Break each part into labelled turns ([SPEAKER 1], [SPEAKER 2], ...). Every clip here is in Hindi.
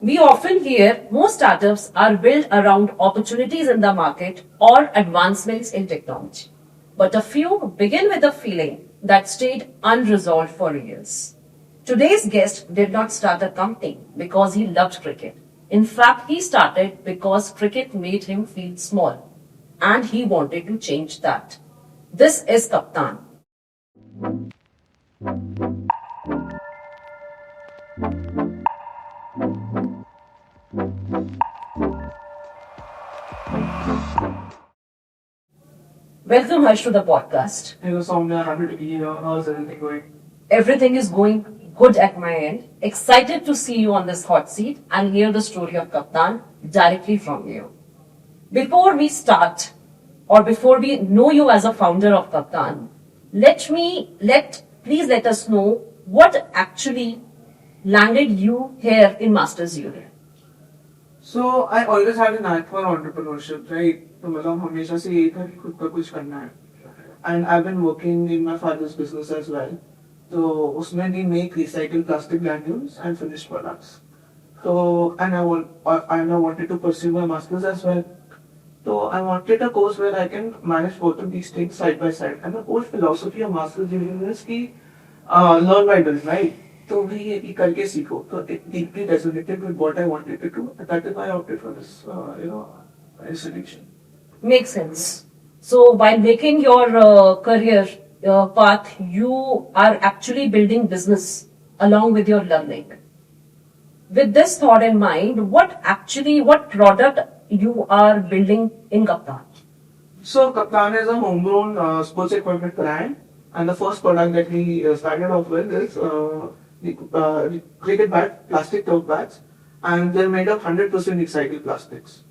[SPEAKER 1] We often hear most startups are built around opportunities in the market or advancements in technology. But a few begin with a feeling that stayed unresolved for years. Today's guest did not start a company because he loved cricket. In fact, he started because cricket made him feel small and he wanted to change that. This is Kaptan. Welcome, Harsh, to the podcast.
[SPEAKER 2] Hello, Soumya. Happy to be here. How's everything going?
[SPEAKER 1] Everything is going good at my end. Excited to see you on this hot seat and hear the story of Kaptan directly from you. Before we start, or before we know you as a founder of Kaptan, please let us know what actually landed you here in Masters Union.
[SPEAKER 2] So, I always had a knack for entrepreneurship, right? तो मतलब हमेशा से यही था कि खुद का कुछ करना है. And I've been working in my father's business as well. तो उसमें we make recycled plastic granules and finished products. So, and I wanted to pursue my masters as well. So I wanted a course where I can manage both of these things side by side. And the whole philosophy of masters union is कि learn by doing, right? तो वही है कि करके सीखो. So it deeply resonated with what I wanted to do. And that is why I opted for this, institution.
[SPEAKER 1] Makes sense. So while making your career path, you are actually building business along with your learning. With this thought in mind, what product you are building in Kaptan?
[SPEAKER 2] So Kaptan is a homegrown sports equipment brand, and the first product that we started off with is the cricket bat, plastic turf bats, and they're made of 100% recycled plastics.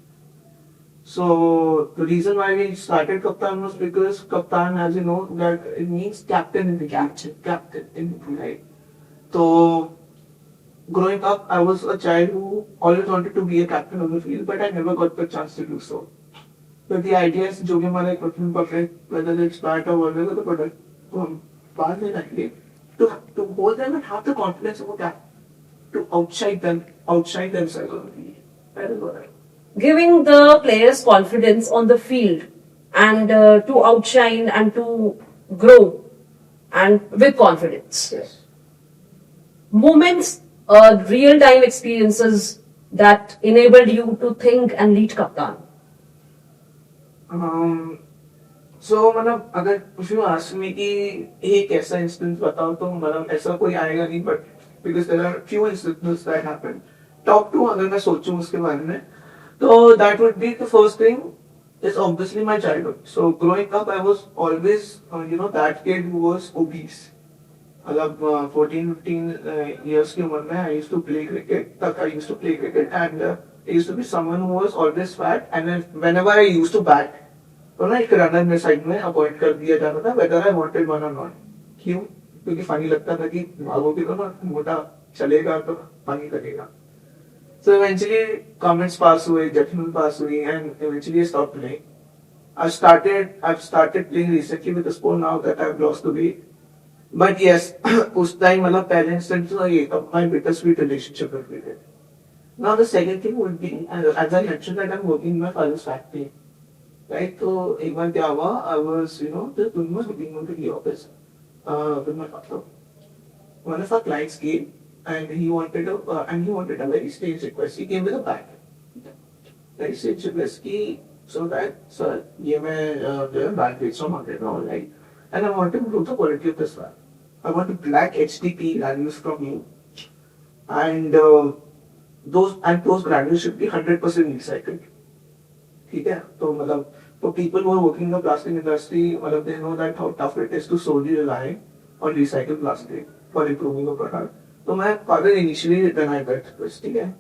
[SPEAKER 2] So the reason why we started Kaptan was because Kaptan, as you know, that it means captain in the captain in the team, right? So growing up, I was a child who always wanted to be a captain on the field, but I never got the chance to do so. But the idea is, जो भी हमारा equipment पकड़े, whether it's bat or whatever the product, तो हम बाहर ले जाएंगे, to hold them and have the confidence of a captain, to outshine themselves on the field. That is what I.
[SPEAKER 1] Giving the players confidence on the field and to outshine and to grow and with confidence.
[SPEAKER 2] Yes.
[SPEAKER 1] Moments, real-time experiences that enabled you to think and lead Kaptan.
[SPEAKER 2] So मतलब अगर if you ask me कि एक ऐसा instance बताओ तो मतलब ऐसा कोई आएगा नहीं, but because there are few instances that happen. Top 2 अगर मैं सोचूं उसके बारे में, so that would be the first thing is obviously my childhood. So growing up, I was always, that kid who was obese. मतलब 14-15 years की उम्र में I used to play cricket. तक I used to play cricket, and I used to be someone who was always fat. And whenever I used to bat, तो ना एक रनर में साइड में अपॉइंट कर दिया जाता था whether I wanted one or not. क्यों? क्योंकि फनी लगता था कि भागोगे तो ना मोटा चलेगा तो फनी लगेगा. So eventually comments pass away, judgment pass away, and eventually I stopped playing. I've started playing recently with the sport now that I've lost the weight. But yes, उस time मतलब parents and so ये my bittersweet relationship with cricket. Now the second thing would be, as I mentioned, that I'm working in my father's factory. Right? So एक बार क्या हुआ, I was just doing my looking into the office with my father. One of our clients came. And he wanted a very strange request. He came with a bag. Very strange request. So that, sir, ये मैं bag बेच रहा हूँ market में online. And I want to improve the quality of this bag. I want black HDP granules from you. And those granules should be 100% recycled. ठीक है? तो मतलब for people who are working in the plastic industry, मतलब they know that how tough it is to solely rely on recycled plastic for improving the product. So my father initially denied that request, ठीक है?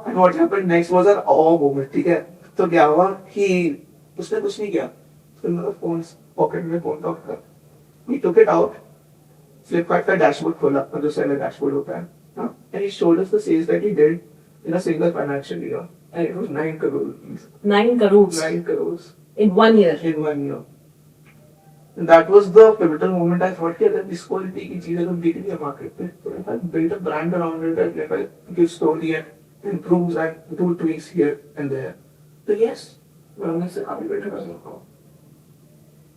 [SPEAKER 2] And what happened next was an awe moment, ठीक है? तो क्या हुआ कि उसने कुछ नहीं किया. फिर मेरा फोन पॉकेट में फोन था. He took it out. Flipkart का डैशबोर्ड खोला, जो सेलर डैशबोर्ड होता है. And he showed us the sales that he did in a single financial year. And it was 9 crore rupees.
[SPEAKER 1] 9 crores?
[SPEAKER 2] 9 crores.
[SPEAKER 1] In 1 year?
[SPEAKER 2] In 1 year. And that was the pivotal moment I thought that this quality की चीज़ें तो बिक रही है market पे. So if I build a brand around it, if I give story and improves and do tweaks here and there. So yes, wellness से काफी better कर सकता हूँ.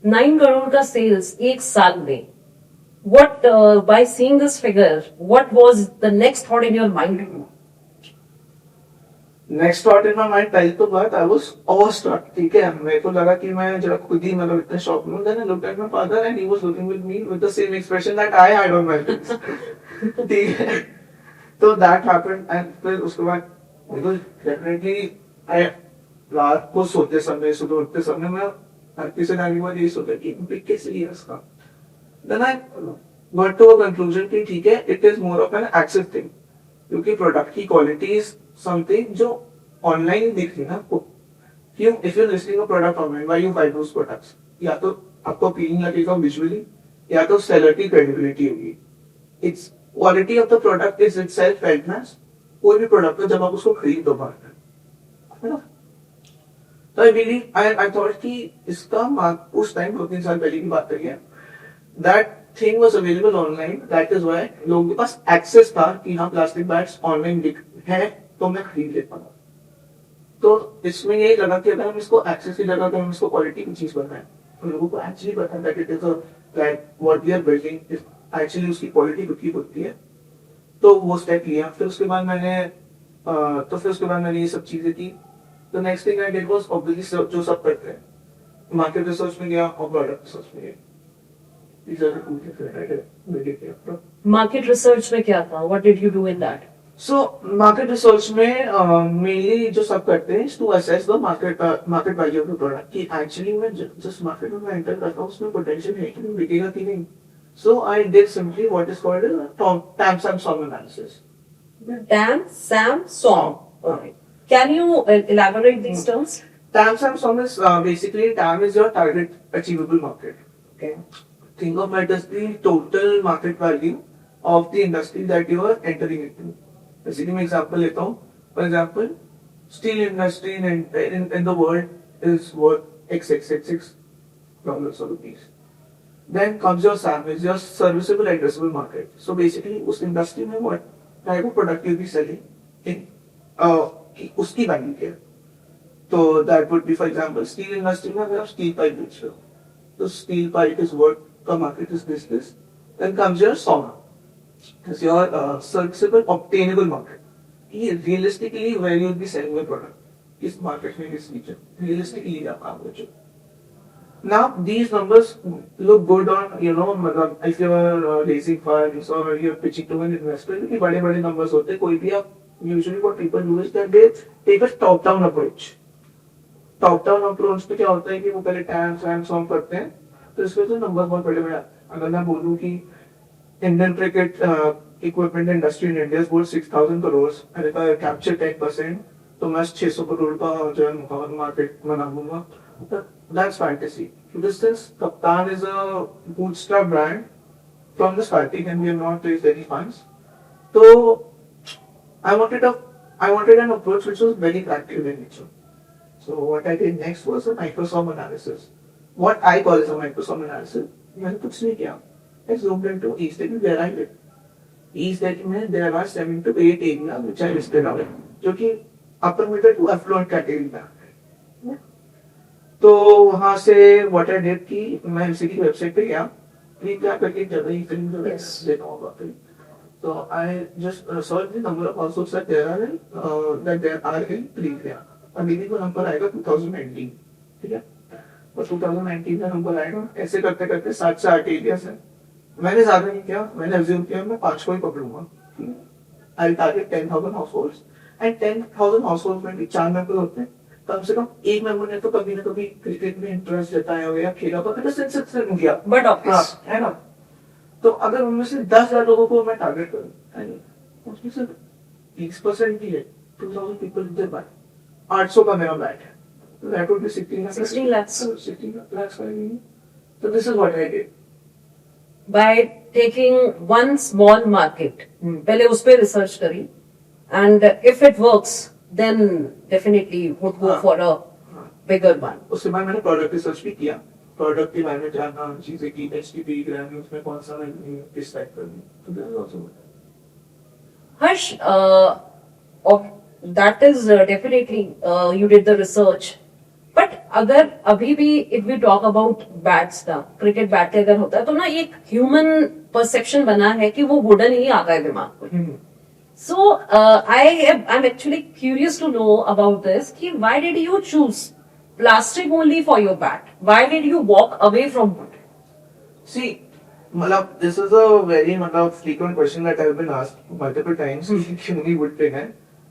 [SPEAKER 1] 9 करोड़ का सेल्स एक साल में. What by seeing this figure, what was the next thought in your mind?
[SPEAKER 2] Next thought in my mind पहली तो बात आई वाज ऑस्ट्रक. ठीक है, मेरे को लगा कि मैं जरा खुद ही मतलब इतने शॉक में. Then I looked at my father and he was looking with me with the same expression that I had on my face. ठीक है, तो दैट हैपेंड. एंड फिर उसके बाद बिकॉज़ डेफिनेटली आई रात को सोते समय सुबह उठते समय मैं हर किसी ने आगे बार यही सोचा कि बिग कैसे लिया इसका. Then I got to a conclusion कि ठीक है, it is more of an access thing, क्योंकि प्रोडक्ट की क्वालिटी इज समथिंग जो ऑनलाइन दिख रही है ना आपको. क्यों, if you listing a product online, why you buy those products? या तो आपको अपीलिंग लगेगा विजुअली, या तो सेलर की क्रेडिबिलिटी होगी. It's quality of the product is itself feltness. कोई भी प्रोडक्ट है जब आप उसको खरीद दो बाहर, है ना. तो आई बिलीव आई थॉट कि इसका उस टाइम 2-3 साल पहले की बात करिए, that thing was available online. That is why लोगों के पास एक्सेस था कि हाँ प्लास्टिक बैग्स ऑनलाइन है तो मैं खरीद लेता हूँ. तो इसमें यही लगा कि अगर हम इसको एक्सेस की जगह हम इसको क्वालिटी की चीज बनाएं, तो लोगों को एक्चुअली पता है that it is that what we are building is actually उसकी क्वालिटी खुद की होती है. तो वो स्टेप लिया. फिर उसके बाद मैंने ये सब चीजें की. The next thing I did was obviously जो सब करते हैं, मार्केट रिसर्च में गया और प्रोडक्ट रिसर्च में गया. These are the two things that I did basically.
[SPEAKER 1] Market research में क्या था? What did you do in that?
[SPEAKER 2] So market research में mainly जो सब करते हैं is to assess the market value of the product. कि actually मैं जिस market में मैं enter करता हूँ उसमें potential है कि नहीं, बिकेगा कि नहीं. So I did simply what is called a TAM-SAM-SOM analysis.
[SPEAKER 1] TAM-SAM-SOM. Alright. Can you elaborate these terms?
[SPEAKER 2] TAM-SAM-SOM is basically TAM is your target achievable market. Okay. Think of it as the total market value of the industry that you are entering into. Basically, मैं example लेता हूँ. For example, steel industry in the world is worth $XXXX or rupees. Then comes your SAM, is your serviceable addressable market. So basically, उस industry में what type of product you'll be selling in उसकी value क्या है. तो that would be, for example, steel industry में अगर आप steel pipe बेच रहे हो, तो steel pipe is worth the market is this. Then comes your SOM. It's your serviceable, obtainable market. Realistically, where you'll be selling the product. Is market में इस region. Realistically, आप बेचो. Now, these numbers look good on, मतलब if you're raising funds or you're pitching to an investor, क्योंकि बड़े-बड़े numbers होते हैं. कोई भी आप usually what people do is that they take a top-down approach. Top-down approach पे क्या होता है कि वो पहले TAM-SAM-SOM करते हैं. तो इसमें तो नंबर बहुत बड़े-बड़े. अगर मैं बोलूँ कि Indian cricket equipment industry in India is worth 6,000 crores and if I capture 10%, तो मैं 600 करोड़ का जो है मार्केट बना लूंगा. That's fantasy. Since Kaptan is a bootstrap brand from the starting and we have not raised any funds, so I wanted an approach which was very practical in nature. So what I did next was a Microsoft analysis. What I call as a Microsoft analysis. मैंने कुछ नहीं किया. I zoomed into East Delhi where I live. East Delhi में there are 7 to 8 areas which I listed out, जो कि upper middle to affluent category में आते हैं. तो वहाँ से what I did कि मैं इसी की वेबसाइट पे गया, क्या करके जगह ही फिल्म जो देखा होगा film. So I just searched the number of households that there are in Privya. अभी भी वो नंबर आएगा 2019. ठीक है. और 2019 का नंबर आएगा. ऐसे करते करते 7 से 8 एरियाज है. मैंने ज्यादा नहीं किया. मैंने अज्यूम किया मैं 5 को ही पकड़ूंगा. आई टारगेट 10,000 हाउसहोल्ड्स एंड 10,000 हाउसहोल्ड्स में भी 4 मेंबर होते हैं. कम से कम एक मेंबर ने तो कभी ना कभी क्रिकेट में इंटरेस्ट जताया हो या खेला होगा. तो सेंसेस से किया.
[SPEAKER 1] बट ऑफकोर्स
[SPEAKER 2] है ना. तो अगर उनमें से 10,000 लोगों को मैं टारगेट करूं, उसमें से 20% भी है 2,000 पीपल इधर बाय 800 का मेरा बैट है. That would be 16 lakhs. 16 lakhs for me. So this is what I did.
[SPEAKER 1] By taking one small market, पहले उस पे रिसर्च करी, and if it works, then definitely would go for a bigger one.
[SPEAKER 2] उसके बाद मैंने प्रोडक्ट रिसर्च भी किया. प्रोडक्ट के बारे में जानना, चीजें की HTP ग्रानुल्स में कौन सा किस टाइप का. तो this is also
[SPEAKER 1] Harsh, that is definitely you did the research. But अगर अभी भी if we talk about bats का क्रिकेट बैट के अगर होता है तो ना एक ह्यूमन परसेप्शन बना है कि वो वुडन ही आता है दिमाग में. So I'm actually curious to know about this. कि why did you choose plastic only for your bat? Why did you walk away from wood?
[SPEAKER 2] See, मतलब this is a very मतलब frequent question that I've been asked multiple times. क्यों नहीं wood पे है?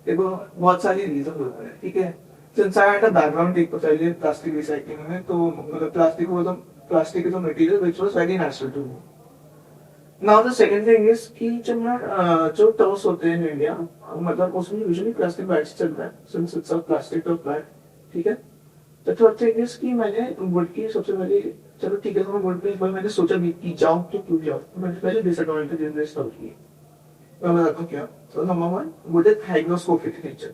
[SPEAKER 2] देखो बहुत सारी रीजन होते हैं, ठीक है. Since I had a background एक तो चलिए प्लास्टिक रिसाइकलिंग में, तो मतलब plastic is a material which was very natural to me. Now the second thing is कि जो टर्म्स होते हैं इन इंडिया, मतलब उसमें यूजुअली प्लास्टिक बैग्स चलता है since it's a plastic to plant, ठीक है. द थर्ड थिंग इज कि मैंने वुड की सबसे पहले, चलो ठीक है, तो मैं वुड पे एक बार मैंने सोचा भी कि जाऊं तो क्यों जाऊं, तो मैंने पहले डिसएडवांटेज इन दिस की मैं बताता हूँ क्या. तो number one, wood is hygroscopic nature,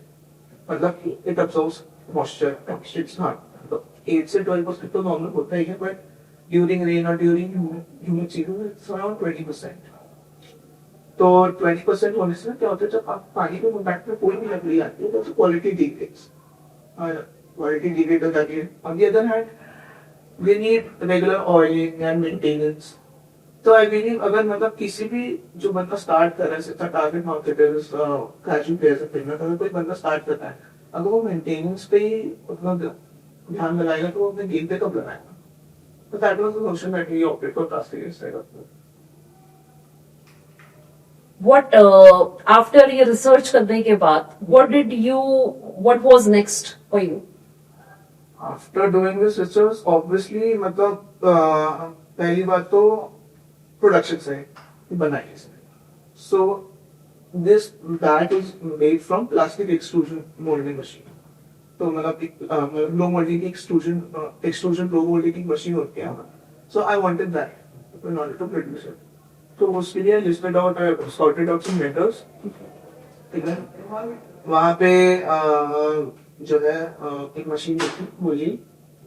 [SPEAKER 2] मतलब it absorbs moisture, it's not तो 8 से 12% तो नॉर्मल होता ही है, बट ड्यूरिंग रेन और during humid season it's around 20%. तो 20% होने से क्या होता है, जब आप पानी के कॉन्टैक्ट में कोई भी लकड़ी आती है तो उसकी क्वालिटी डिग्रेड्स, क्वालिटी डिग्रेड हो जाती है. On the other hand we need regular oiling and maintenance. तो आई बिलीव अगर मतलब किसी भी जो बंदा स्टार्ट कर रहा है, टारगेट मार्केट है, कैजुअल प्लेयर्स है, अगर कोई बंदा स्टार्ट करता है, अगर वो मेंटेनेंस पे ही उतना ध्यान लगाएगा तो वो अपने गेम पे कब लगाएगा. तो that was the notion that we opted for plastic instead of.
[SPEAKER 1] What after ये research करने के बाद what was next for you?
[SPEAKER 2] After doing this research obviously मतलब पहली बात तो प्रोडक्शन से बनाई. So this bat is made from plastic extrusion moulding machine. तो मतलब लो मोल्डिंग की एक्सट्रूजन लो मोल्डिंग की मशीन होती है. So I wanted that in order to produce it. तो उसके लिए listed out, I sorted out some vendors, ठीक है. वहां पे जो है एक मशीन बोली.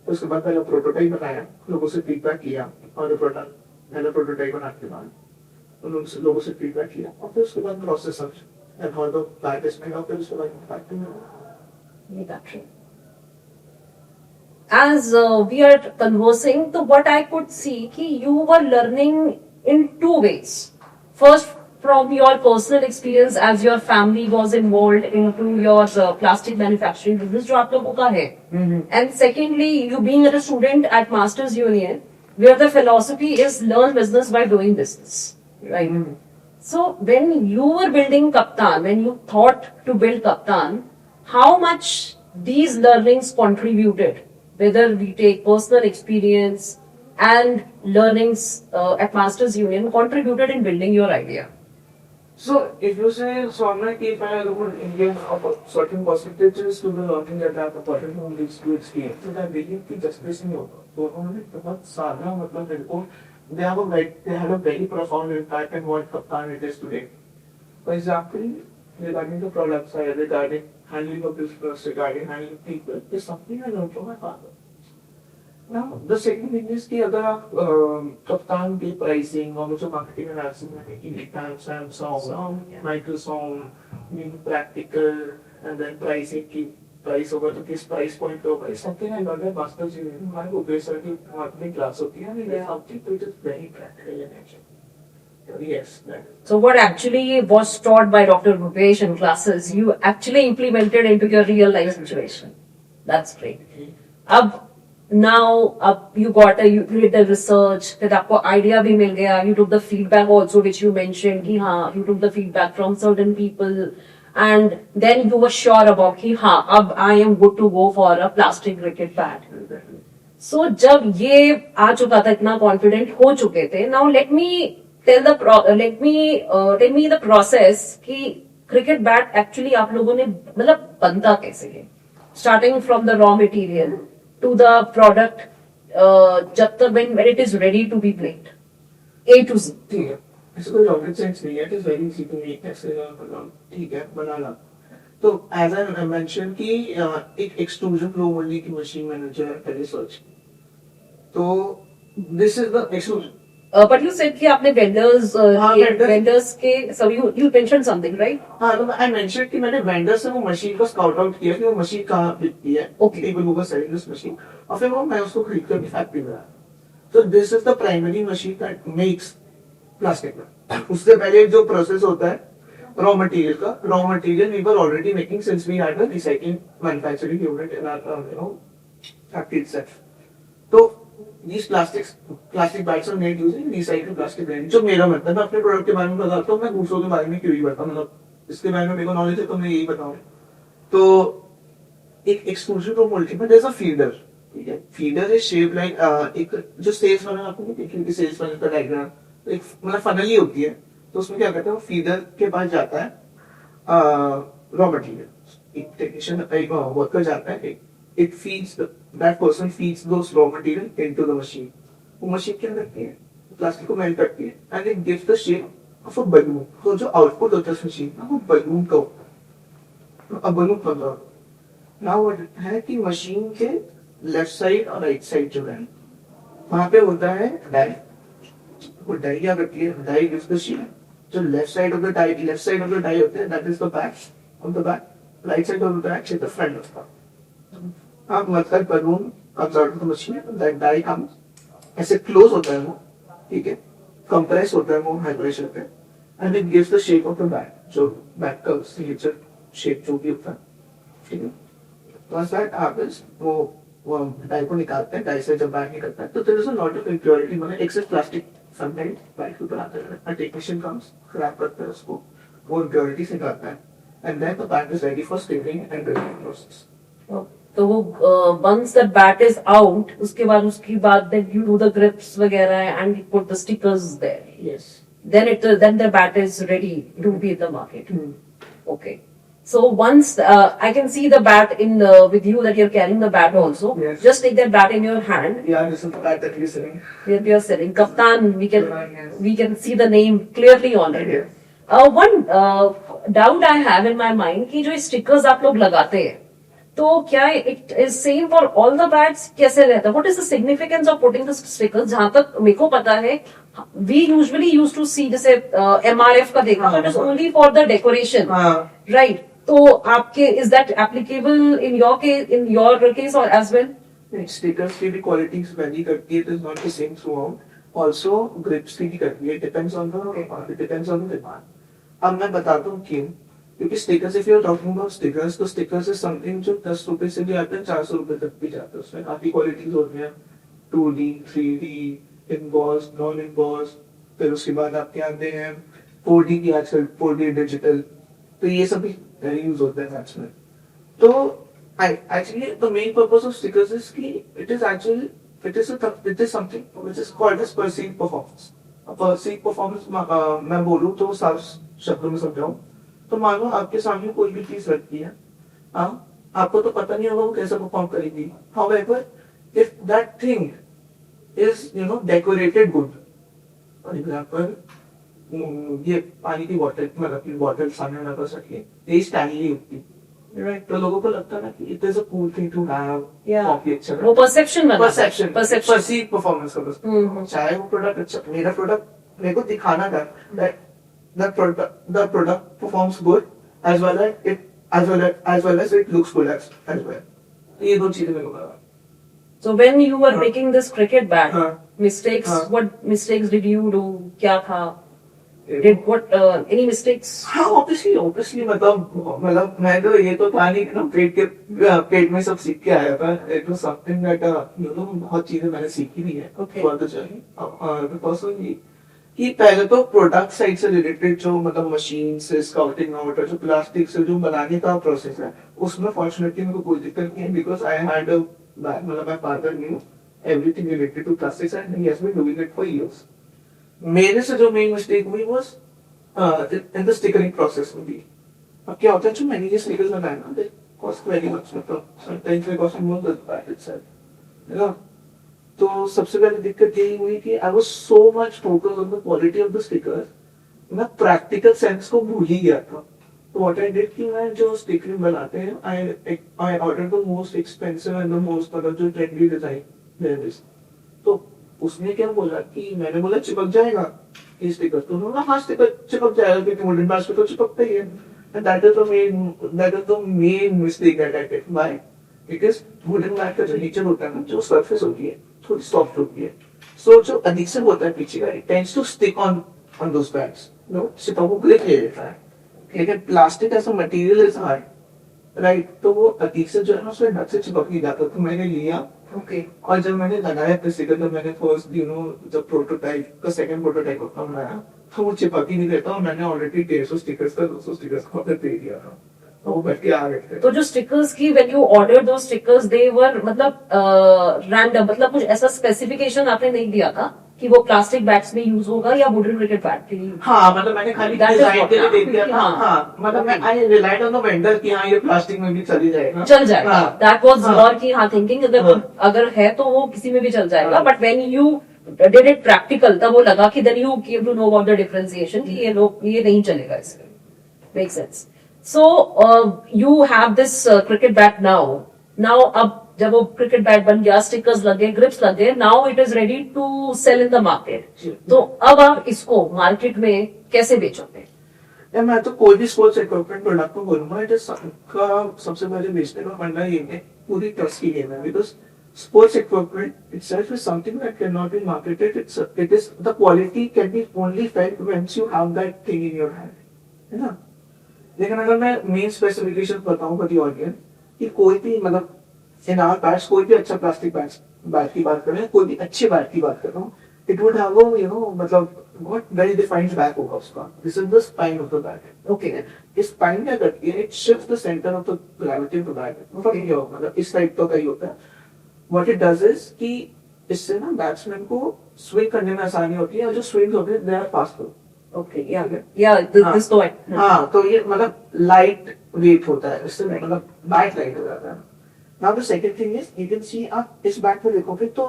[SPEAKER 2] उसके बाद पहले प्रोटोटाइप बनाया, लोगों से फीडबैक किया, और पहले प्रोटोटाइप बनाने के बाद लोगों से फीडबैक किया, और फिर उसके बाद process and how the bat is made, और फिर उसके बाद फैक्ट्री में.
[SPEAKER 1] As we are conversing, so what I could see कि you were learning in two ways. First, from your personal experience as your family was involved into your plastic manufacturing business जो आप लोगों का है. And secondly, you being a student at Masters Union, where the philosophy is learn business by doing business. Right? So when you were building Kaptan, when you thought to build Kaptan, how much these learnings contributed, whether we take personal experience and learnings at Masters Union, contributed in building your idea?
[SPEAKER 2] So if you say, so I'm like, if I would give certain percentages to the learning that I have gotten from these two experiences, I believe कि just this नहीं होता. तो उन्होंने बहुत सारा मतलब मेरे को they had a very profound impact on what Kaptan it is today. For example, regarding the product side, regarding handling of business, regarding handling people, is something I learned from my father. Now, the second thing is कि अगर आप कप्तान की प्राइसिंग और जो मार्केटिंग एनालिसिस में कि Samsung, Microsoft, practical and then pricing की प्राइस होगा तो किस प्राइस पॉइंट पे होगा, something I learn at Masters Union. हमारे भूपेश सर की मार्केटिंग क्लास होती है, and something which is very practical in nature. Yes.
[SPEAKER 1] So what actually was taught by Dr. Bhupesh in classes, you actually implemented into your real life situation. That's great. Now you did the research, फिर आपको idea भी मिल गया, you took the feedback also which you mentioned कि हाँ, you took the feedback from certain people, and then you were sure about कि हाँ, अब I am good to go for a plastic cricket bat. So जब ये आ चुका था, इतना confident हो चुके थे, now let me tell me the process कि cricket bat actually आप लोगों ने मतलब बनता कैसे है, starting from the raw material to the product, जब तक when it is ready to be played, A to Z.
[SPEAKER 2] ठीक है, इसको कोई रॉकेट साइंस नहीं है, it is very easy to make. ऐसे ठीक है, बनाना. तो एज आई मेंशन कि एक एक्सट्रूजन फ्लो मोल्डिंग की मशीन मैंने जो है पहले सर्च की. तो this is the extrusion,
[SPEAKER 1] But you said कि आपने vendors
[SPEAKER 2] हाँ, vendors-
[SPEAKER 1] vendors के so you mentioned something right?
[SPEAKER 2] हाँ तो आई मेंशन कि मैंने वेंडर से वो मशीन को स्काउट आउट किया कि वो मशीन कहाँ बिकती है,
[SPEAKER 1] Okay.
[SPEAKER 2] People who were selling this machine, और फिर वो मैं उसको खरीद कर फैक्ट्री में लाया. तो this is the primary machine that makes plastic. उससे पहले जो प्रोसेस होता है रॉ मटेरियल का, raw material we were already making since we had a recycling manufacturing unit in our factory itself. तो these plastic bags are made using recycled plastic bags. जो मेरा मतलब मैं अपने प्रोडक्ट के बारे में बताता हूँ, मैं दूसरों के बारे में क्यों ही बताऊँ, मतलब इसके बारे में मेरे को नॉलेज है तो मैं यही बताऊँ. तो एक एक्सट्रूजन रो मोल्डिंग में देयर इज अ फीडर. ठीक है, फीडर इज शेप लाइक एक जो सेल्स फनल आपको नहीं देखी कि सेल्स फनल का डायग्राम एक मतलब फनल ही होती है. तो उसमें क्या करते हैं, वो फीडर के पास जाता है रॉ मटेरियल, एक टेक्नीशियन एक वर्कर जाता है, it feeds that person feeds those raw material into the machine. वो मशीन क्या करती है, प्लास्टिक को मेल्ट करती है and it gives the shape of a balloon. तो जो आउटपुट होता है उस मशीन का वो बलून का होता है. अब बलून बन रहा नाउ है कि मशीन के लेफ्ट साइड और राइट साइड जो है वहां पे होता है डाई. वो डाई क्या करती है, डाई गिव्स द शेप. जो left side of the die होते हैं that is the back of the back, right side of the back is the front of the. आप मतलब balloon comes out of the machine, that die comes ऐसे क्लोज होता है वो, ठीक है, कंप्रेस होता है वो हाई प्रेशर पे and it gives the shape of the bag, जो बैग का सिग्नेचर शेप जो भी होता है. ठीक है, once that happens वो डाई को निकालते हैं, डाई से जब बैग निकलता है तो there is a lot of impurity, मतलब एक्सेस प्लास्टिक समटाइम्स बैग के ऊपर आता है. अ टेक्नीशियन कम्स क्रैप करता है उसको, वो इम्प्योरिटीज निकालता है and then the bag is ready for steering and drilling process.
[SPEAKER 1] तो वो once the bat is out, उसके बाद then you do the grips वगैरह and you put the stickers there.
[SPEAKER 2] Yes.
[SPEAKER 1] Then the bat is ready to be in the market.
[SPEAKER 2] Hmm.
[SPEAKER 1] Okay. So once I can see the bat in with you that you're carrying the bat also.
[SPEAKER 2] Yes.
[SPEAKER 1] Just take that bat in your hand.
[SPEAKER 2] Yeah, this is the bag that we're selling.
[SPEAKER 1] Where you're selling Kaftan,
[SPEAKER 2] Yes.
[SPEAKER 1] we can see the name clearly on it.
[SPEAKER 2] Yes.
[SPEAKER 1] One doubt I have in my mind कि जो stickers आप लोग लगाते हैं तो क्या it is same for all the bats, कैसे रहता है, what is the significance of putting the stickers? जहां तक मेरे को पता है वी यूजुअली यूज टू सी जैसे एमआरएफ का देखा, it is only for the decoration, right? तो आपके is that applicable in your case और एज वेल?
[SPEAKER 2] स्टिकर्स की भी क्वालिटीज वेरी करती है, it is not the same through out. Also grips की भी करती है, डिपेंड्स ऑन द डिमांड. अब मैं बताता हूँ क्यों. क्योंकि stickers, if you are talking about stickers, तो स्टिकर्स इज समथिंग जो 10 रुपए से भी आते हैं 400 रुपए तक भी जाते हैं. उसमें काफी क्वालिटीज होती हैं, 2D 3D, इनबॉस, नॉन इनबॉस. फिर उसके बाद आपके आते हैं 4D की, आजकल 4D डिजिटल. तो ये सभी यूज होते हैं मैच में. तो actually the main purpose of stickers is कि it is something which is called as perceived performance. Perceived performance मैं बोलूं तो साफ शब्दों में समझाऊं तो मान लो आपके सामने कोई भी चीज रखी है, आपको तो पता नहीं होगा वो कैसे परफॉर्म करेगी. However if that thing is decorated good, for example ये पानी की बोतल, मतलब की बोतल सामने ना कर सके, ये स्टाइलिश होती, राइट? तो लोगों को लगता है ना कि it is a cool thing to have. Copy अच्छा,
[SPEAKER 1] वो परसेप्शन
[SPEAKER 2] परसीव परफॉर्मेंस का. चाहे वो प्रोडक्ट अच्छा, मेरा प्रोडक्ट मेरे को दिखाना था that the product performs good as well as it looks good as well. ये दो चीजें मेरे को पता.
[SPEAKER 1] So when you were making this cricket bat, mistakes,
[SPEAKER 2] हाँ.
[SPEAKER 1] what mistakes did you do? क्या था? Any mistakes?
[SPEAKER 2] हाँ, obviously मतलब मैं तो ये तो था नहीं कि ना पेट में सब सीख के आया था. It was something that बहुत चीजें मैंने सीखी भी है.
[SPEAKER 1] Okay.
[SPEAKER 2] बहुत अच्छा है. कि पहले तो प्रोडक्ट साइड से रिलेटेड जो मतलब मशीन से स्काउटिंग आउट और जो प्लास्टिक से जो बनाने का प्रोसेस है उसमें फॉर्चुनेटली मेरे को कोई दिक्कत नहीं है, बिकॉज आई हैड मतलब my father knew everything related to plastics and he has been doing it for years. मेरे से जो मेन मिस्टेक हुई was in the stickering process में भी. अब क्या होता है जो मैंने ये स्टिकर्स बनाए ना, दे कॉस्ट वेरी मच, मतलब sometimes they cost more than that itself, है ना? तो सबसे पहले दिक्कत यही हुई कि I was so much focus on the quality of the stickers, मैं प्रैक्टिकल सेंस को भूल ही गया था. तो व्हाट आई डिड कि मैं जो स्टिकरिंग बनाते हैं I order the most expensive and the most मतलब जो ट्रेंडी डिजाइन देयर इज. तो उसने क्या बोला कि मैंने बोला चिपक जाएगा ये स्टिकर, तो उन्होंने हाँ स्टिकर चिपक जाएगा क्योंकि वुडन बैट्स पे तो चिपकता ही है। And that is the main mistake that I did. Why? Because wooden bat का जो नेचर होता है ना, जो सरफेस होती है थोड़ी सॉफ्ट होती है, सो जो एडहेसिव होता है पीछे का, it tends to stick on those bats, no चिपक को ग्रिप ले लेता है। लेकिन प्लास्टिक ऐसा मटेरियल इज हार्ड, राइट, तो वो एडहेसिव जो है ना उसमें ढंग से चिपक नहीं जाता। तो मैंने लिया,
[SPEAKER 1] ओके,
[SPEAKER 2] और जब मैंने लगाया तो स्टिकर, जब मैंने फर्स्ट जब प्रोटोटाइप का सेकंड प्रोटोटाइप अपना बनाया तो वो चिपक ही नहीं रहता, और मैंने ऑलरेडी 150 स्टिकर्स का 200 स्टिकर्स का ऑर्डर दे दिया था, तो वो बैठ के आ गए थे।
[SPEAKER 1] तो जो स्टिकर्स की व्हेन यू ऑर्डर दो स्टिकर्स दे वर मतलब रैंडम, मतलब कुछ ऐसा स्पेसिफिकेशन आपने नहीं दिया था कि वो प्लास्टिक बैट्स में यूज होगा या वुडन क्रिकेट बैट के लिए?
[SPEAKER 2] हाँ, मतलब मैंने खाली
[SPEAKER 1] That is
[SPEAKER 2] डिजाइन
[SPEAKER 1] what-
[SPEAKER 2] के लिए दे दिया था।
[SPEAKER 1] हाँ।
[SPEAKER 2] हाँ, मतलब मैं आई रिलाइड ऑन द वेंडर कि हाँ ये प्लास्टिक में भी चली जाएगा,
[SPEAKER 1] चल जाएगा,
[SPEAKER 2] हाँ।
[SPEAKER 1] दैट वाज
[SPEAKER 2] हाँ।
[SPEAKER 1] योर की हाँ थिंकिंग, अगर
[SPEAKER 2] हाँ।
[SPEAKER 1] अगर है तो वो किसी में भी चल जाएगा,
[SPEAKER 2] हाँ।
[SPEAKER 1] But when you did it practical तब वो लगा कि then you came to know about the differentiation कि ये नहीं चलेगा इसमें। Make sense. So you have this cricket bat now अब जब वो क्रिकेट बैट बन गया, स्टिकर्स लगे, ग्रिप्स लगे, now it is ready to sell in the market. तो अब आप इसको मार्केट में कैसे बेचोगे?
[SPEAKER 2] या मैं तो कोई भी स्पोर्ट्स इक्विपमेंट प्रोडक्ट को बोलूंगा, इट इज का सबसे पहले बेचने का फंडा ये है, पूरी ट्रस्ट की गेम है। Because sports equipment itself is something that cannot be marketed. It is the quality can be only felt once you have that thing in your hand, है ना? लेकिन अगर मैं मेन स्पेसिफिकेशन बताऊं फॉर द ऑडियंस कि कोई भी मतलब इन आवर बैट्स, कोई भी अच्छा प्लास्टिक बैट की बात करें, कोई भी अच्छे बैट की बात कर रहा हूँ, इट वुड हैव मतलब बहुत वेल डिफाइंड बैक होगा उसका। This is the spine of the bat. Okay, इस स्पाइन क्या करती है, it shift the centre of the gravity of the bat. मतलब इस टाइप का ही होता है। What it does is कि इससे ना बैट्समैन को स्विंग करने में आसानी होती है, और जो स्विंग होते हैं दे आर फास्टर।
[SPEAKER 1] ओके, या दिस तो
[SPEAKER 2] हाँ, तो ये मतलब लाइट वेट होता है, इससे मतलब बैट लाइट हो जाता है। Now the second thing is, you can see आप इस बैट में देखोगे तो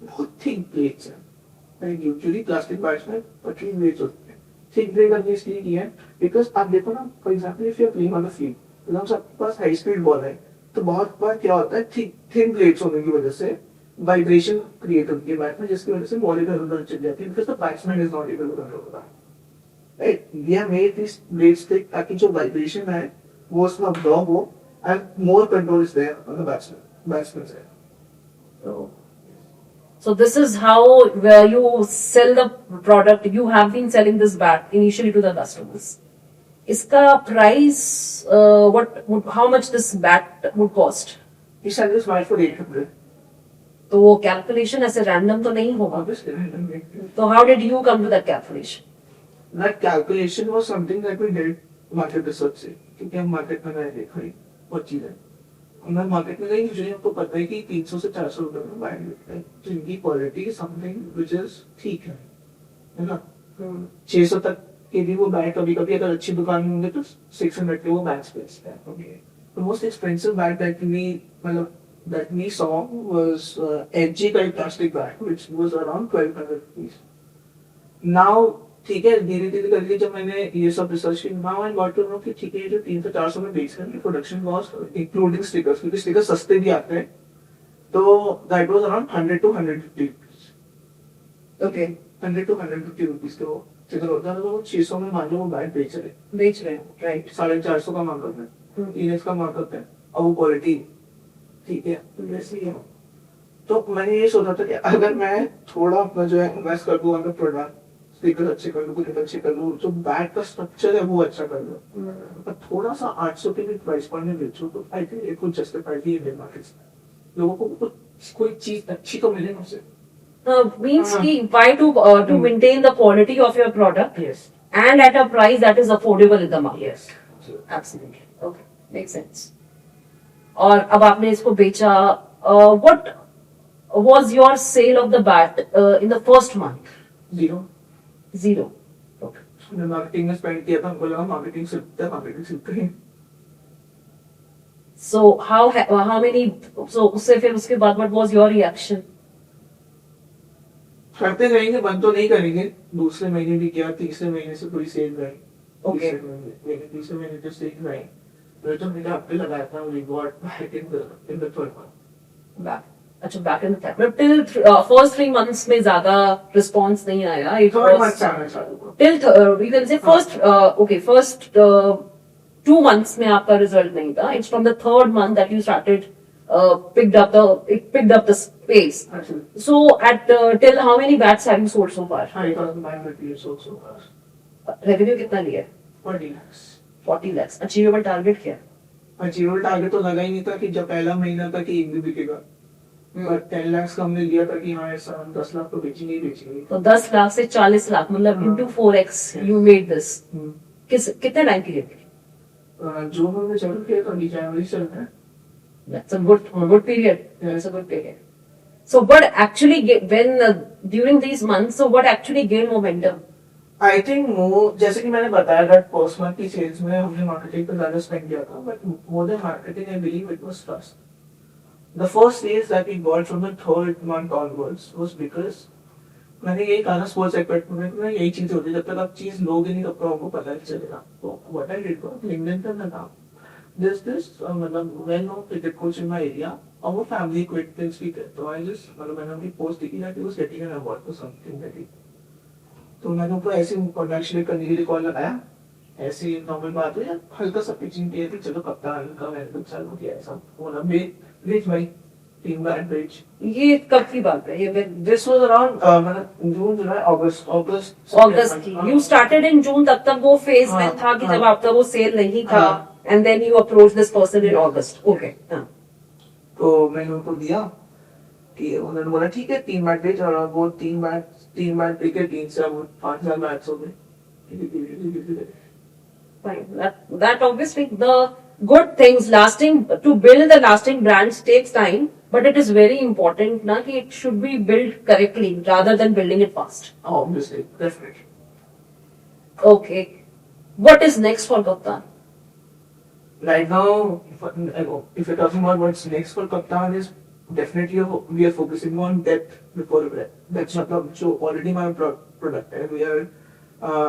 [SPEAKER 2] बहुत थिक प्लेट्स हैं। यूजुअली प्लास्टिक बैट्स में पतली प्लेट्स होती है। थिक प्लेट हमने इसलिए की है बिकॉज आप देखो ना, for example if you are playing on the field, मतलब आपके पास हाई स्पीड बॉल है, तो बहुत बार क्या होता है, थिन प्लेट्स होने की वजह से वाइब्रेशन क्रिएट होती है बैट में, जिसकी वजह से बॉल इधर उधर चल जाती है, because the batsman is not able to control that. Right, we have made this plates thick ताकि जो वाइब्रेशन है वो उसमें अब्सॉर्ब हो, and more control is there on the batsman side.
[SPEAKER 1] So this is how where you sell the product. You have been selling this bat initially to the customers. इसका price how much this bat would cost?
[SPEAKER 2] We sell this bat for 800.
[SPEAKER 1] तो वो कैलकुलेशन ऐसे रैंडम तो नहीं होगा।
[SPEAKER 2] Obviously,
[SPEAKER 1] तो how did you come to that calculation?
[SPEAKER 2] that calculation was something that we did market research से, क्योंकि हम मार्केट में गए देखा बहुत चीज है। हमने मार्केट में गई, यूजुअली आपको पता है कि 300 से 400 रुपए में बैट मिलता है, तो इनकी क्वालिटी समथिंग व्हिच इज ठीक है ना। 600 तक के भी वो बैट कभी कभी अगर अच्छी दुकान में होंगे तो 600 के वो बैट्स बेचते हैं। Okay, the most expensive bat that we saw was HG का एक plastic bat which was around 1200 rupees. Now ठीक है, धीरे धीरे करके जब मैंने ये सब रिसर्च की, now I got to know कि ठीक है, जो 300 400 में बेच रहे हैं, प्रोडक्शन कॉस्ट इंक्लूडिंग स्टिकर्स, क्योंकि स्टिकर सस्ते भी आते हैं, तो that was around 100 to 150 rupees. Okay, 100 to 150 rupees के वो स्टिकर होता है, तो वो 600 में मान लो वो बैट बेच रहे हैं, राइट, 450 का मार्कअप है, 3x का मार्कअप है, और वो क्वालिटी ठीक है, वैसे ही है। तो मैंने ये सोचा था कि अगर मैं थोड़ा अपना जो है इन्वेस्ट कर दूं अगर प्रोडक्ट, स्टिकर अच्छे कर लूं, कुछ अच्छे कर लूं, जो बैट का स्ट्रक्चर है वो अच्छा कर लूं, पर थोड़ा सा 800 के भी प्राइस पॉइंट में बेचूं, तो I think it would justify the Indian market. लोगों को कोई चीज अच्छी तो मिले मुझसे।
[SPEAKER 1] Means कि why to maintain the quality of your product
[SPEAKER 2] Yes.
[SPEAKER 1] and at a price that is affordable in the market.
[SPEAKER 2] Yes.
[SPEAKER 1] Absolutely. Okay, makes sense. और अब आपने इसको बेचा, what was your sale of the bat in the first month?
[SPEAKER 2] 0.
[SPEAKER 1] 0. Okay.
[SPEAKER 2] मैंने मार्केटिंग में स्पेंड किया था, हमको लगा मार्केटिंग सीखते हैं।
[SPEAKER 1] So how many, so उससे फिर उसके बाद what was your reaction?
[SPEAKER 2] करते रहेंगे, बंद तो नहीं करेंगे। दूसरे महीने भी किया, तीसरे महीने से पूरी सेल रही।
[SPEAKER 1] Okay.
[SPEAKER 2] तीसरे महीने जो सेल रही, तो मेरा हफ्ते लगाया था, we got back in the third month.
[SPEAKER 1] Back. अच्छा बैक इन मतलब टिल फर्स्ट 3 months में ज्यादा रिस्पॉन्स नहीं आया. It
[SPEAKER 2] थर्ड
[SPEAKER 1] was
[SPEAKER 2] मंथ से आना चालू हुआ.
[SPEAKER 1] till we can say first 2 months में आपका रिजल्ट नहीं था. It's from the third month that you started picked up the pace.
[SPEAKER 2] Actually,
[SPEAKER 1] So at till how many bats have you sold so far?
[SPEAKER 2] 5,900 years old so far.
[SPEAKER 1] Revenue कितना लिया है?
[SPEAKER 2] 40 lakhs.
[SPEAKER 1] 40 lakhs. Achievable target क्या है?
[SPEAKER 2] अचीवेबल टारगेट तो लगा ही नहीं था कि जब पहला महीना था कि एक भी बिकेगा. बट 10 lakhs का हमने लिया था कि हाँ ऐसा 10 लाख तो बेचेंगे ही बेचेंगे.
[SPEAKER 1] तो 10 लाख से 40 लाख मतलब
[SPEAKER 2] हाँ.
[SPEAKER 1] into 4x you made this.
[SPEAKER 2] हम्म.
[SPEAKER 1] कितने टाइम के लिए?
[SPEAKER 2] जो हमने चालू किया था अभी जनवरी से चल रहा है.
[SPEAKER 1] That's a good period. That's a good period. So what actually during these months, so what actually gained momentum?
[SPEAKER 2] I think जैसे कि मैंने बताया दैट फर्स्ट मंथ की सेल्स में हमने मार्केटिंग पे ज्यादा स्पेंड किया था, but more than marketing I believe it was trust. The first sales that we got from the third month onwards was because मैंने यही कहा ना स्पोर्ट्स सेक्टर में यही चीज होती है, जब तक आप चीज लोगे नहीं तब तक आपको पता नहीं चलेगा. तो what I did was LinkedIn पे मैं था this मतलब well known cricket coach in my area और वो फैमिली क्विटेंस भी थे. तो आई जस्ट मतलब मैंने उनकी पोस्ट देखी ना कि वो getting an award for something that he. तो मैंने उनको ऐसे कॉन्ट्रैक्चुअली करने के लिए कॉल लगाया. ऐसी नॉर्मल बात हुई, हल्का सा पिचिंग किया थी, चलो कप्तान का मैंने तो चालू किया ऐसा. वो ना ब्रिज भाई टीम का ब्रिज.
[SPEAKER 1] ये कब की बात है? ये
[SPEAKER 2] दिस वाज अराउंड मतलब जून जुलाई
[SPEAKER 1] अगस्त की. You started in June, तब तक वो फेज में था कि जब आपका वो सेल नहीं था, and then you approached this person in August. Okay.
[SPEAKER 2] तो मैंने उनको दिया कि उन्होंने बोला ठीक है 3 बैट भेज, और वो 3 बैट क्रिकेट 3 से अब 5,000 बैट्स हो गए.
[SPEAKER 1] Fine. That obviously the good things to build the lasting brands takes time, but it is very important na कि it should be built correctly rather than building it fast.
[SPEAKER 2] Obviously, definitely.
[SPEAKER 1] Okay. What is next for Kaptan?
[SPEAKER 2] Right now, if you're talking about what's next for Kaptan is definitely we are focusing on depth before breadth. That's मतलब जो already my product है. We are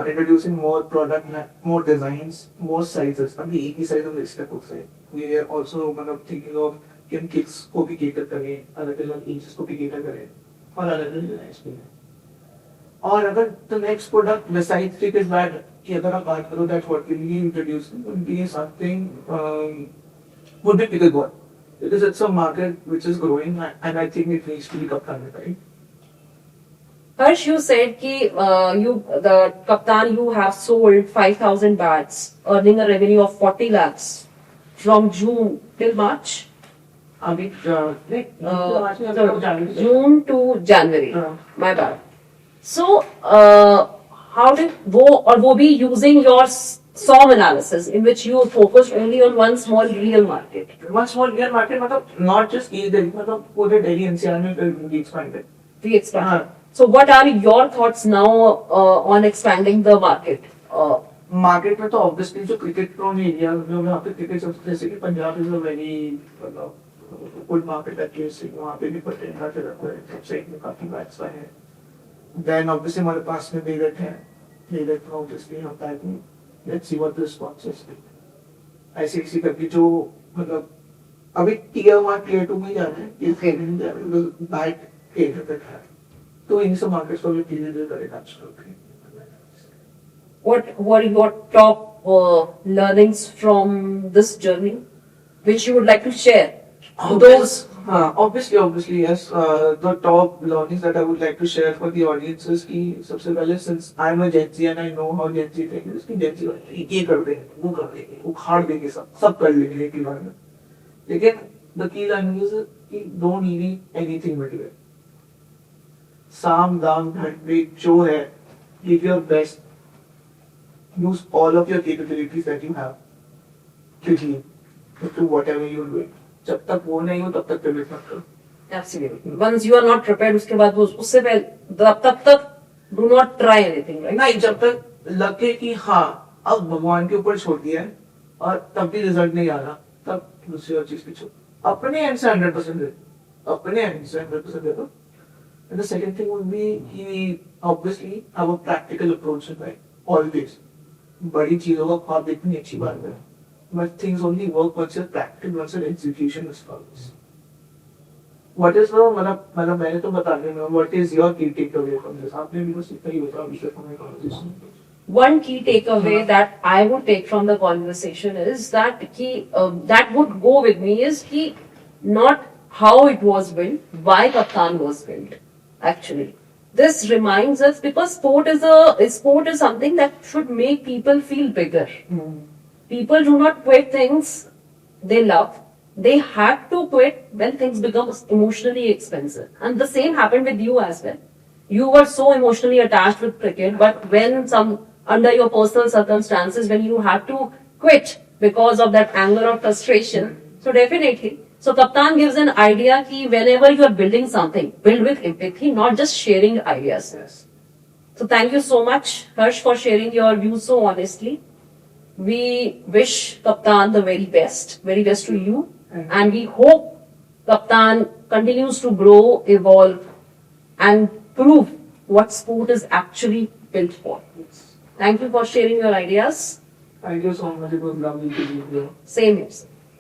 [SPEAKER 2] introducing more product, more designs, more sizes. अभी एक ही size हम इसका कुछ है. We are also मतलब thinking of कि हम kids को भी cater करें, अलग-अलग ages को भी cater करें और अलग-अलग designs भी हैं. और अगर the next product besides cricket bat कि अगर आप बात करो that what will be introduced would be something would be bigger goal because it's a market which is growing and I think it needs to be Kaptan, right?
[SPEAKER 1] Harsh, you said कि the Kaptan you have sold 5,000 bats, earning a revenue of 40 lakhs from June till March.
[SPEAKER 2] अभी
[SPEAKER 1] June to January. My bad. So how did वो be using your SOM analysis in which you focused only on one small real market?
[SPEAKER 2] One small real market मतलब not just East Delhi मतलब पूरे Delhi NCR में we expanded.
[SPEAKER 1] We expanded. So what are your thoughts now on expanding the market?
[SPEAKER 2] Market में तो ऑब्वियसली जो क्रिकेट प्रोन एरिया जो वहाँ पे क्रिकेट जैसे कि पंजाब इज अ वेरी मतलब गुड मार्केट एक्चुअली वहाँ पे भी पटेंगा सबसे में काफी बैट्स है. देन ऑब्वियसली हमारे पास में बेगट है. बेगट में ऑब्वियसली होता है कि let's see what the response is. ऐसे इसी करके जो मतलब अभी टियर 1 टियर 2 में जा रहे हैं ये खेलने नहीं जा रहे बैट खेल रहे हैं. तो इन सब मार्केट्स को भी धीरे-धीरे करेगा absolutely.
[SPEAKER 1] What were your top learnings from this journey, which you would like to share to those?
[SPEAKER 2] Obviously, yes. The top learnings that I would like to share for the audience is कि सबसे पहले since I'm a Gen Z and I know how Gen Z thinks, कि Gen Z ये कर देंगे, वो कर देंगे, उखाड़ देंगे सब कर लेंगे एक ही बार में. लेकिन the key learning is कि don't need anything material. साम दाम घंटे जो है, give your best. Use all of your capabilities that you have to do whatever you're doing. जब तक वो नहीं हो तब तक pivot मत करो.
[SPEAKER 1] Absolutely. Once you are not prepared, उसके बाद वो उससे पहले तब तक do not try anything, right?
[SPEAKER 2] नहीं, जब तक लगे कि हाँ अब भगवान के ऊपर छोड़ दिया है और तब भी रिजल्ट नहीं आ रहा, तब दूसरी और चीज पीछे अपने एंड से 100% दे, अपने एंड से 100% दे दो. And the second thing would be he obviously have a practical approach in life always. बड़ी चीजों का ख्वाब देखनी अच्छी बात है, but things only work once you're practical, once your execution is flawless. what is the मतलब मैंने तो बता दिया, what is your key takeaway from this? आपने भी कुछ सीखा ही होगा अभी तक हमारे conversation में.
[SPEAKER 1] One key takeaway that I would take from the conversation is that that would go with me is not how it was built, why Kaptan was built. Actually, this reminds us because sport is something that should make people feel bigger. People do not quit things they love. They had to quit when things become emotionally expensive, and the same happened with you as well. You were so emotionally attached with cricket, but when under your personal circumstances, when you had to quit because of that anger or frustration, so definitely. So Kaptan gives an idea that whenever you are building something, build with empathy, not just sharing ideas.
[SPEAKER 2] Yes.
[SPEAKER 1] So thank you so much, Harsh, for sharing your views so honestly. We wish Kaptan the very best to you. And we hope Kaptan continues to grow, evolve, and prove what sport is actually built for.
[SPEAKER 2] Yes.
[SPEAKER 1] Thank you for sharing your ideas.
[SPEAKER 2] Thank you so much. It was lovely to be here.
[SPEAKER 1] Same here.